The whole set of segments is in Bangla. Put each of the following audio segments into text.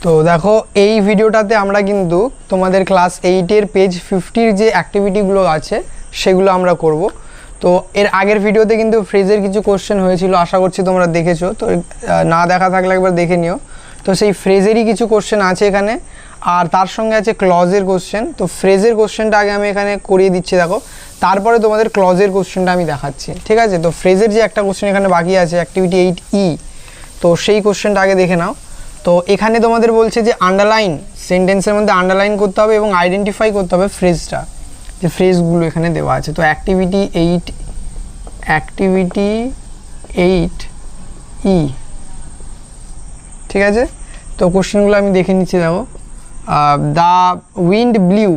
তো দেখো এই ভিডিওটাতে আমরা কিন্তু তোমাদের ক্লাস 8-এর পেজ 50-র যে অ্যাক্টিভিটিগুলো আছে সেগুলো আমরা করব। তো এর আগের ভিডিওতে কিন্তু ফ্রেজের কিছু কোশ্চেন হয়েছিল, আশা করছি তোমরা দেখেছো। তো না দেখা থাকলে একবার দেখে নিও। তো সেই ফ্রেজেরই কিছু কোশ্চেন আছে এখানে, আর তার সঙ্গে আছে ক্লজের কোশ্চেন। তো ফ্রেজের কোশ্চেনটা আগে আমি এখানে করিয়ে দিচ্ছি দেখো, তারপরে তোমাদের ক্লজের কোশ্চেনটা আমি দেখাচ্ছি, ঠিক আছে? তো ফ্রেজের যে একটা কোশ্চেন এখানে বাকি আছে অ্যাক্টিভিটি 8E, তো সেই কোশ্চেনটা আগে দেখে নাও। তো এখানে তোমাদের বলছে যে আন্ডারলাইন, সেন্টেন্সের মধ্যে আন্ডারলাইন করতে হবে এবং আইডেন্টিফাই করতে হবে ফ্রেজটা, যে ফ্রেজগুলো এখানে দেওয়া আছে। তো অ্যাক্টিভিটি 8E, ঠিক আছে? তো কোশ্চেনগুলো আমি দেখে নিচ্ছি দেখো। The wind blew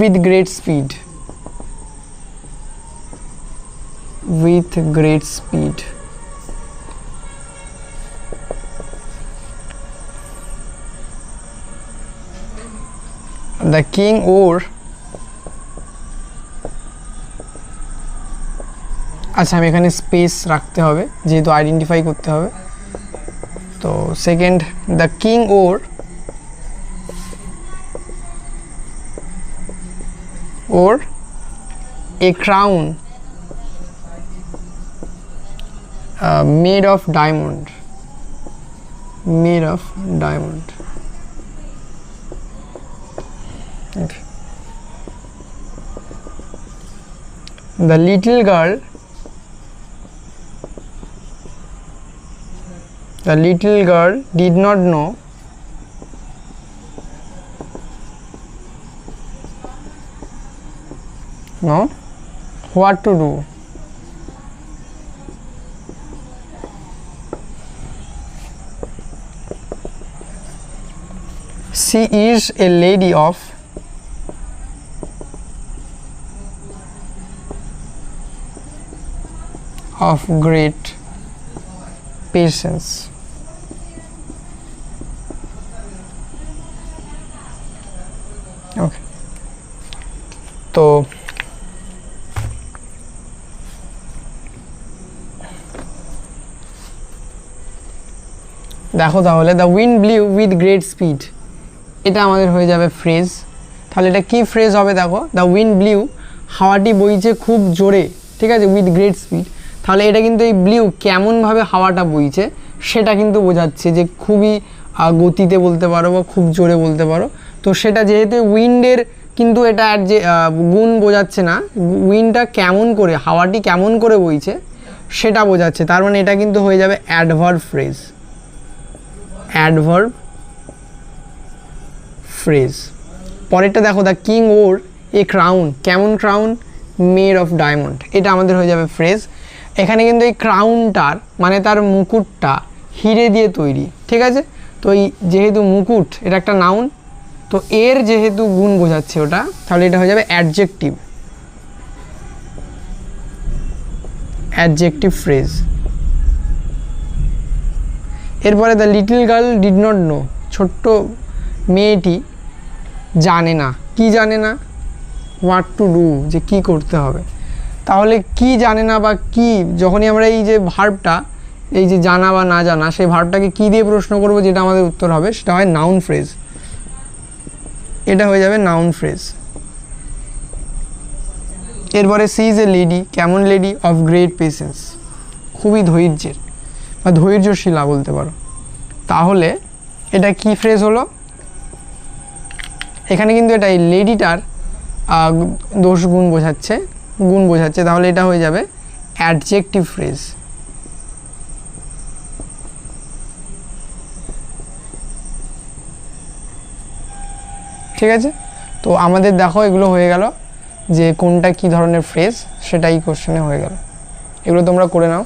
with great speed. The king or, আচ্ছা আমি এখানে স্পেস রাখতে হবে যেহেতু আইডেন্টিফাই করতে হবে। তো second, the king or a crown made of diamond. Okay. The little girl did not know what to do. She is a lady of great patience. Okay. তো দেখো তাহলে the wind blew with great speed, এটা আমাদের হয়ে যাবে ফ্রেজ। তাহলে এটা কি ফ্রেজ হবে দেখো, দ্য উইন্ড ব্লিউ, হাওয়াটি বইছে খুব জোরে, ঠিক আছে, উইথ গ্রেট স্পিড। তাহলে এটা কিন্তু এই ব্লিউ কেমনভাবে হাওয়াটা বইছে সেটা কিন্তু বোঝাচ্ছে, যে খুবই গতিতে বলতে পারো বা খুব জোরে বলতে পারো। তো সেটা যেহেতু উইন্ডের কিন্তু এটা যে গুণ বোঝাচ্ছে না, উইন্ডটা কেমন করে, হাওয়াটি কেমন করে বইছে সেটা বোঝাচ্ছে। তার মানে এটা কিন্তু হয়ে যাবে অ্যাডভার্ব ফ্রেজ। পরেরটা দেখো, the king or A crown, কেমন ক্রাউন, মেড অফ ডায়মন্ড, এটা আমাদের হয়ে যাবে ফ্রেজ। এখানে কিন্তু এই ক্রাউনটার মানে তার মুকুটটা হিরে দিয়ে তৈরি, ঠিক আছে? তো এই যেহেতু মুকুট এটা একটা নাউন, তো এর যেহেতু গুণ বোঝাচ্ছে ওটা, তাহলে এটা হয়ে যাবে অ্যাডজেক্টিভ ফ্রেজ। এরপরে the little girl did not know, ছোট্ট মেয়েটি জানে না, কি জানে না, হোয়াট টু ডু, যে কি করতে হবে। তাহলে কি জানে না বা কি, যখনই আমরা এই যে ভার্বটা, এই যে জানা বা না জানা, সেই ভার্বটাকে কি দিয়ে প্রশ্ন করব যেটা আমাদের উত্তর হবে, সেটা হয় নাউন ফ্রেজ। এটা হয়ে যাবে নাউন ফ্রেজ। এরপরে সি ইজ এ লেডি, কেমন লেডি, অফ গ্রেট পেশেন্স, খুবই ধৈর্যের বা ধৈর্যশীলা বলতে পারো। তাহলে এটা কি ফ্রেজ হলো, এখানে কিন্তু এটা এই লেডিটার গুণ বোঝাচ্ছে। তাহলে এটা হয়ে যাবে অ্যাডজেক্টিভ ফ্রেজ। ঠিক আছে? তো আমাদের দেখো এগুলো হয়ে গেল, যে কোনটা কি ধরনের ফ্রেজ সেটাই কোশ্চেনে হয়ে গেল। এগুলো তোমরা করে নাও।